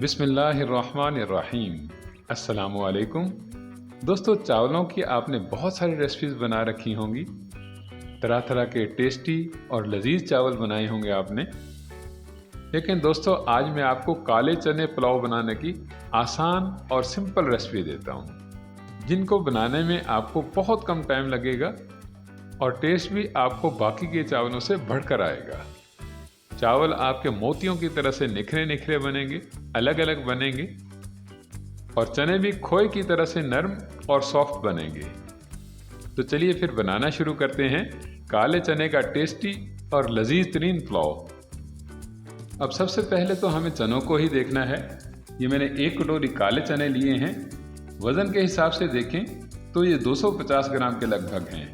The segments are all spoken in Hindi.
बिस्मिल्लाहिर्रहमानिर्रहीम। अस्सलामुअलैकुम। दोस्तों, चावलों की आपने बहुत सारी रेसिपीज़ बना रखी होंगी। तरह तरह के टेस्टी और लजीज चावल बनाए होंगे आपने। लेकिन दोस्तों, आज मैं आपको काले चने पुलाव बनाने की आसान और सिंपल रेसिपी देता हूँ, जिनको बनाने में आपको बहुत कम टाइम लगेगा और टेस्ट भी आपको बाकी के चावलों से बढ़कर आएगा। चावल आपके मोतियों की तरह से निखरे निखरे बनेंगे, अलग अलग बनेंगे और चने भी खोए की तरह से नरम और सॉफ्ट बनेंगे। तो चलिए फिर बनाना शुरू करते हैं काले चने का टेस्टी और लजीज तरीन पुलाव। अब सबसे पहले तो हमें चनों को ही देखना है। ये मैंने 1 कटोरी काले चने लिए हैं। वज़न के हिसाब से देखें तो ये 250 ग्राम के लगभग हैं।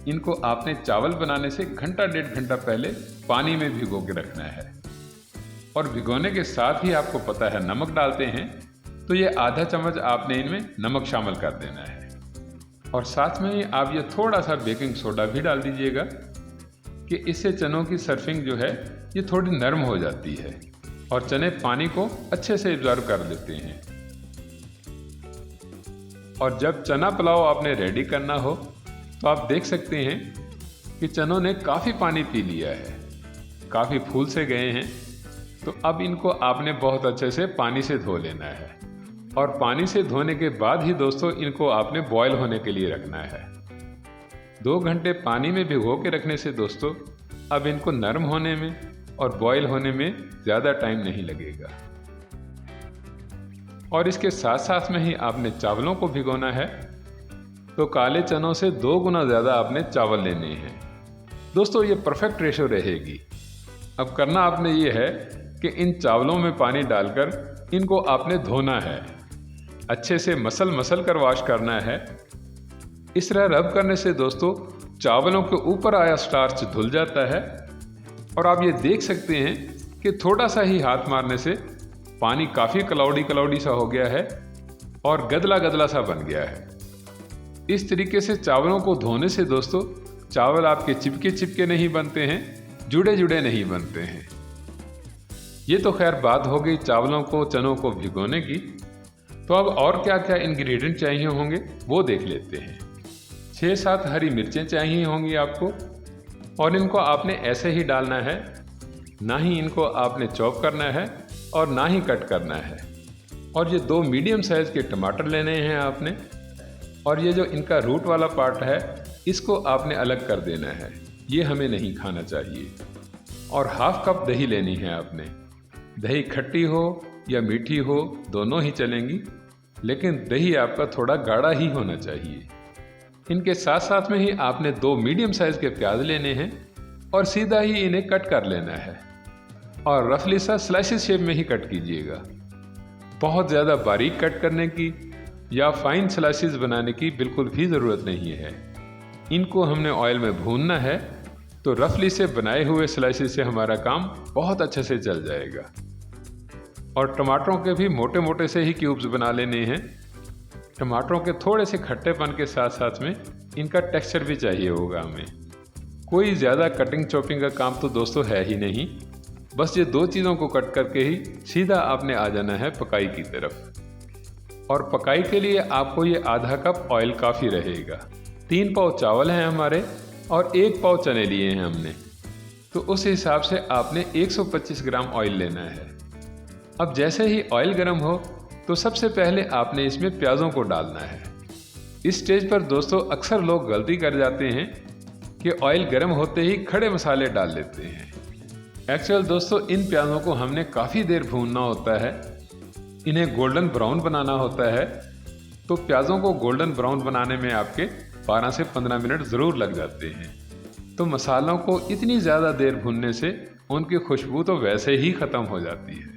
इनको आपने चावल बनाने से घंटा डेढ़ घंटा पहले पानी में भिगो के रखना है। और भिगोने के साथ ही आपको पता है नमक डालते हैं, तो ये आधा चम्मच आपने इनमें नमक शामिल कर देना है। और साथ में ही आप ये थोड़ा सा बेकिंग सोडा भी डाल दीजिएगा कि इससे चनों की सर्फिंग जो है ये थोड़ी नरम हो जाती है और चने पानी को अच्छे से एब्जॉर्ब कर लेते हैं। और जब चना पुलाव आपने रेडी करना हो तो आप देख सकते हैं कि चनों ने काफ़ी पानी पी लिया है, काफ़ी फूल से गए हैं। तो अब इनको आपने बहुत अच्छे से पानी से धो लेना है। और पानी से धोने के बाद ही दोस्तों इनको आपने बॉयल होने के लिए रखना है। 2 घंटे पानी में भिगो के रखने से दोस्तों अब इनको नरम होने में और बॉयल होने में ज़्यादा टाइम नहीं लगेगा। और इसके साथ साथ में ही आपने चावलों को भिगोना है। तो काले चनों से 2 गुना ज़्यादा आपने चावल लेने हैं। दोस्तों, ये परफेक्ट रेशो रहेगी। अब करना आपने ये है कि इन चावलों में पानी डालकर इनको आपने धोना है, अच्छे से मसल कर वॉश करना है। इस तरह रब करने से दोस्तों चावलों के ऊपर आया स्टार्च धुल जाता है। और आप ये देख सकते हैं कि थोड़ा सा ही हाथ मारने से पानी काफ़ी क्लाउडी सा हो गया है और गदला गदला सा बन गया है। इस तरीके से चावलों को धोने से दोस्तों चावल आपके चिपके नहीं बनते हैं, जुड़े नहीं बनते हैं। ये तो खैर बात हो गई चावलों को चनों को भिगोने की। तो अब और क्या क्या इंग्रेडिएंट चाहिए होंगे वो देख लेते हैं। 6-7 हरी मिर्चें चाहिए होंगी आपको और इनको आपने ऐसे ही डालना है, ना ही इनको आपने चॉप करना है और ना ही कट करना है। और ये 2 मीडियम साइज़ के टमाटर लेने हैं आपने। और ये जो इनका रूट वाला पार्ट है इसको आपने अलग कर देना है, ये हमें नहीं खाना चाहिए। और 1/2 कप दही लेनी है आपने। दही खट्टी हो या मीठी हो दोनों ही चलेंगी, लेकिन दही आपका थोड़ा गाढ़ा ही होना चाहिए। इनके साथ साथ में ही आपने 2 मीडियम साइज़ के प्याज लेने हैं और सीधा ही इन्हें कट कर लेना है। और रफली सा स्लाइसिस शेप में ही कट कीजिएगा। बहुत ज़्यादा बारीक कट करने की या फाइन स्लाइसिस बनाने की बिल्कुल भी ज़रूरत नहीं है। इनको हमने ऑयल में भूनना है, तो रफली से बनाए हुए स्लाइसिस से हमारा काम बहुत अच्छे से चल जाएगा। और टमाटरों के भी मोटे मोटे से ही क्यूब्स बना लेने हैं। टमाटरों के थोड़े से खट्टेपन के साथ साथ में इनका टेक्सचर भी चाहिए होगा हमें। कोई ज़्यादा कटिंग चॉपिंग का काम तो दोस्तों है ही नहीं। बस ये 2 चीज़ों को कट करके ही सीधा आपने आ जाना है पकाई की तरफ। और पकाई के लिए आपको ये आधा कप ऑयल काफ़ी रहेगा। 3 पाव चावल हैं हमारे और 1 पाव चने लिए हैं हमने। तो उस हिसाब से आपने 125 ग्राम ऑयल लेना है। अब जैसे ही ऑयल गर्म हो तो सबसे पहले आपने इसमें प्याज़ों को डालना है। इस स्टेज पर दोस्तों अक्सर लोग गलती कर जाते हैं कि ऑयल गर्म होते ही खड़े मसाले डाल लेते हैं। एक्चुअल दोस्तों इन प्याज़ों को हमने काफ़ी देर भूनना होता है, इन्हें गोल्डन ब्राउन बनाना होता है। तो प्याज़ों को गोल्डन ब्राउन बनाने में आपके 12 से 15 मिनट ज़रूर लग जाते हैं। तो मसालों को इतनी ज़्यादा देर भूनने से उनकी खुशबू तो वैसे ही ख़त्म हो जाती है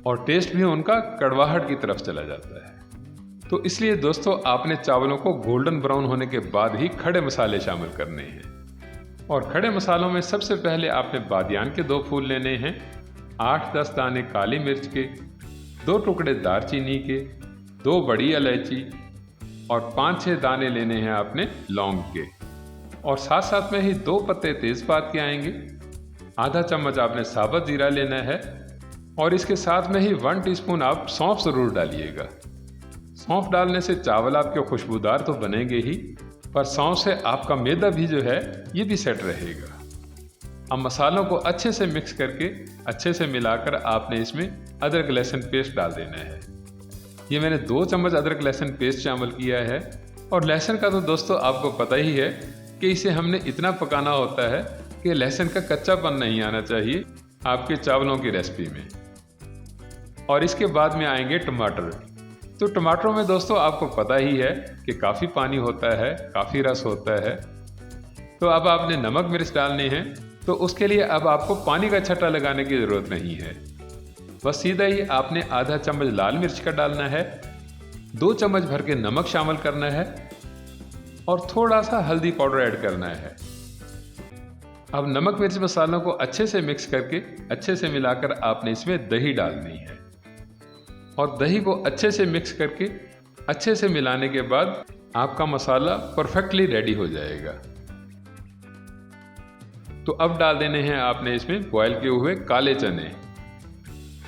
और टेस्ट भी उनका कड़वाहट की तरफ चला जाता है। तो इसलिए दोस्तों आपने चावलों को गोल्डन ब्राउन होने के बाद ही खड़े मसाले शामिल करने हैं। और खड़े मसालों में सबसे पहले आपने बादियान के 2 फूल लेने हैं, 8-10 दाने काली मिर्च के, 2 टुकड़े दालचीनी के, 2 बड़ी इलायची और 5-6 दाने लेने हैं आपने लौंग के। और साथ साथ में ही 2 पत्ते तेज़पात के आएंगे। आधा चम्मच आपने साबुत जीरा लेना है और इसके साथ में ही 1 टीस्पून आप सौंफ ज़रूर डालिएगा। सौंफ डालने से चावल आपके खुशबूदार तो बनेंगे ही, पर सौंफ से आपका मैदा भी जो है ये भी सेट रहेगा। अब मसालों को अच्छे से मिक्स करके अच्छे से मिलाकर आपने इसमें अदरक लहसुन पेस्ट डाल देना है। ये मैंने 2 चम्मच अदरक लहसुन पेस्ट शामिल किया है। और लहसुन का तो दोस्तों आपको पता ही है कि इसे हमने इतना पकाना होता है कि लहसुन का कच्चापन नहीं आना चाहिए आपके चावलों की रेसिपी में। और इसके बाद में आएंगे टमाटर। तो टमाटरों में दोस्तों आपको पता ही है कि काफ़ी पानी होता है, काफ़ी रस होता है। तो अब आपने नमक मिर्च डालने हैं, तो उसके लिए अब आपको पानी का छट्टा लगाने की ज़रूरत नहीं है। बस सीधा ही आपने आधा चम्मच लाल मिर्च का डालना है, 2 चम्मच भर के नमक शामिल करना है और थोड़ा सा हल्दी पाउडर ऐड करना है। अब नमक मिर्च मसालों को अच्छे से मिक्स करके अच्छे से मिलाकर आपने इसमें दही डालनी है और दही को अच्छे से मिक्स करके अच्छे से मिलाने के बाद आपका मसाला परफेक्टली रेडी हो जाएगा। तो अब डाल देने हैं आपने इसमें बॉयल किए हुए काले चने।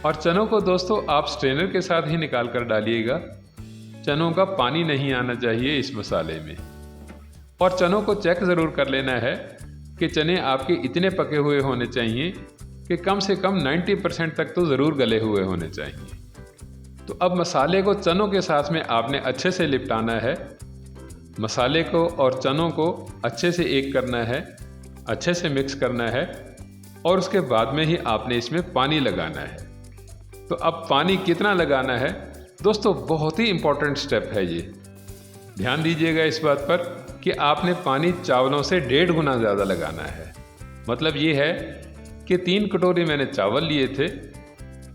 और चनों को दोस्तों आप स्ट्रेनर के साथ ही निकाल कर डालिएगा। चनों का पानी नहीं आना चाहिए इस मसाले में। और चनों को चेक ज़रूर कर लेना है कि चने आपके इतने पके हुए होने चाहिए कि कम से कम 90% तक तो ज़रूर गले हुए होने चाहिए। तो अब मसाले को चनों के साथ में आपने अच्छे से लिपटाना है। मसाले को और चनों को अच्छे से एक करना है, अच्छे से मिक्स करना है और उसके बाद में ही आपने इसमें पानी लगाना है। तो अब पानी कितना लगाना है दोस्तों, बहुत ही इम्पोर्टेंट स्टेप है ये। ध्यान दीजिएगा इस बात पर कि आपने पानी चावलों से 1.5 गुना ज़्यादा लगाना है। मतलब ये है कि 3 कटोरी मैंने चावल लिए थे,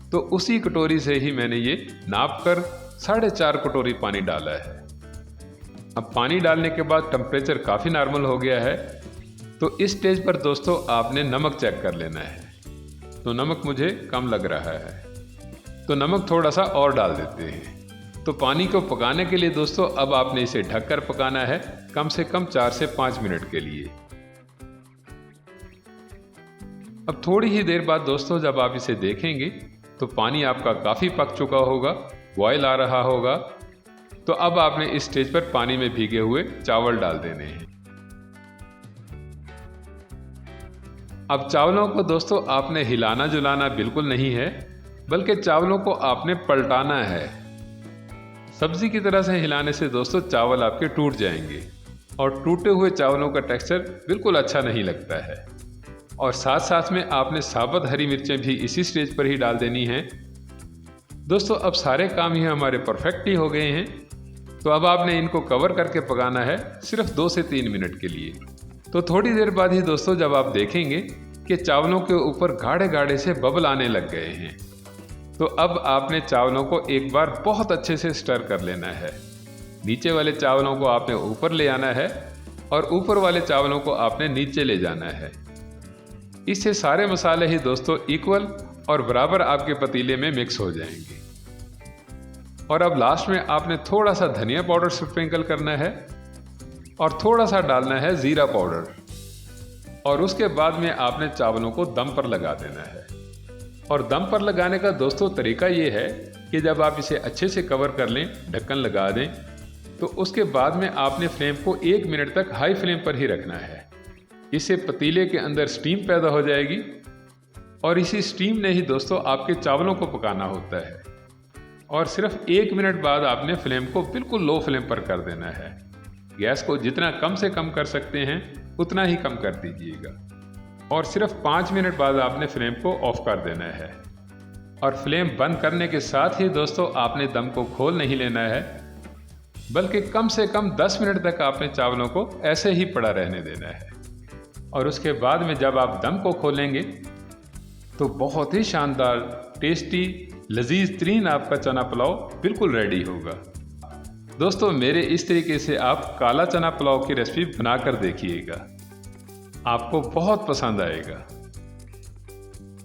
तो उसी कटोरी से ही मैंने ये नाप कर 4.5 कटोरी पानी डाला है। अब पानी डालने के बाद टेम्परेचर काफ़ी नॉर्मल हो गया है। तो इस स्टेज पर दोस्तों आपने नमक चेक कर लेना है। तो नमक मुझे कम लग रहा है, तो नमक थोड़ा सा और डाल देते हैं। तो पानी को पकाने के लिए दोस्तों अब आपने इसे ढककर पकाना है कम से कम 4 से 5 मिनट के लिए। अब थोड़ी ही देर बाद दोस्तों जब आप इसे देखेंगे तो पानी आपका काफ़ी पक चुका होगा, बॉयल आ रहा होगा। तो अब आपने इस स्टेज पर पानी में भीगे हुए चावल डाल देने हैं। अब चावलों को दोस्तों आपने हिलाना जुलाना बिल्कुल नहीं है, बल्कि चावलों को आपने पलटाना है। सब्जी की तरह से हिलाने से दोस्तों चावल आपके टूट जाएंगे और टूटे हुए चावलों का टेक्सचर बिल्कुल अच्छा नहीं लगता है। और साथ साथ में आपने साबुत हरी मिर्चें भी इसी स्टेज पर ही डाल देनी हैं। दोस्तों अब सारे काम ही हमारे परफेक्ट ही हो गए हैं। तो अब आपने इनको कवर करके पकाना है सिर्फ 2 से 3 मिनट के लिए। तो थोड़ी देर बाद ही दोस्तों जब आप देखेंगे कि चावलों के ऊपर गाढ़े गाढ़े से बबल आने लग गए हैं, तो अब आपने चावलों को एक बार बहुत अच्छे से स्टर कर लेना है। नीचे वाले चावलों को आपने ऊपर ले आना है और ऊपर वाले चावलों को आपने नीचे ले जाना है। इससे सारे मसाले ही दोस्तों इक्वल और बराबर आपके पतीले में मिक्स हो जाएंगे। और अब लास्ट में आपने थोड़ा सा धनिया पाउडर स्प्रिंकल करना है और थोड़ा सा डालना है ज़ीरा पाउडर। और उसके बाद में आपने चावलों को दम पर लगा देना है। और दम पर लगाने का दोस्तों तरीका ये है कि जब आप इसे अच्छे से कवर कर लें, ढक्कन लगा दें, तो उसके बाद में आपने फ्लेम को 1 मिनट तक हाई फ्लेम पर ही रखना है। इससे पतीले के अंदर स्टीम पैदा हो जाएगी और इसी स्टीम ने ही दोस्तों आपके चावलों को पकाना होता है। और सिर्फ 1 मिनट बाद आपने फ्लेम को बिल्कुल लो फ्लेम पर कर देना है। गैस को जितना कम से कम कर सकते हैं उतना ही कम कर दीजिएगा। और सिर्फ 5 मिनट बाद आपने फ्लेम को ऑफ कर देना है। और फ्लेम बंद करने के साथ ही दोस्तों आपने दम को खोल नहीं लेना है, बल्कि कम से कम 10 मिनट तक आपने चावलों को ऐसे ही पड़ा रहने देना है। और उसके बाद में जब आप दम को खोलेंगे तो बहुत ही शानदार, टेस्टी, लजीज तरीन आपका चना पुलाव बिल्कुल रेडी होगा। दोस्तों मेरे इस तरीके से आप काला चना पुलाव की रेसिपी बनाकर देखिएगा, आपको बहुत पसंद आएगा।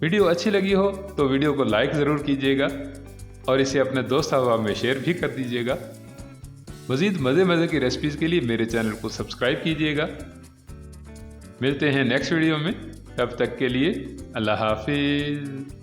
वीडियो अच्छी लगी हो तो वीडियो को लाइक ज़रूर कीजिएगा और इसे अपने दोस्त अहबाब में शेयर भी कर दीजिएगा। मज़ीद मज़े की रेसिपीज़ के लिए मेरे चैनल को सब्सक्राइब कीजिएगा। मिलते हैं नेक्स्ट वीडियो में, तब तक के लिए अल्लाह हाफिज़।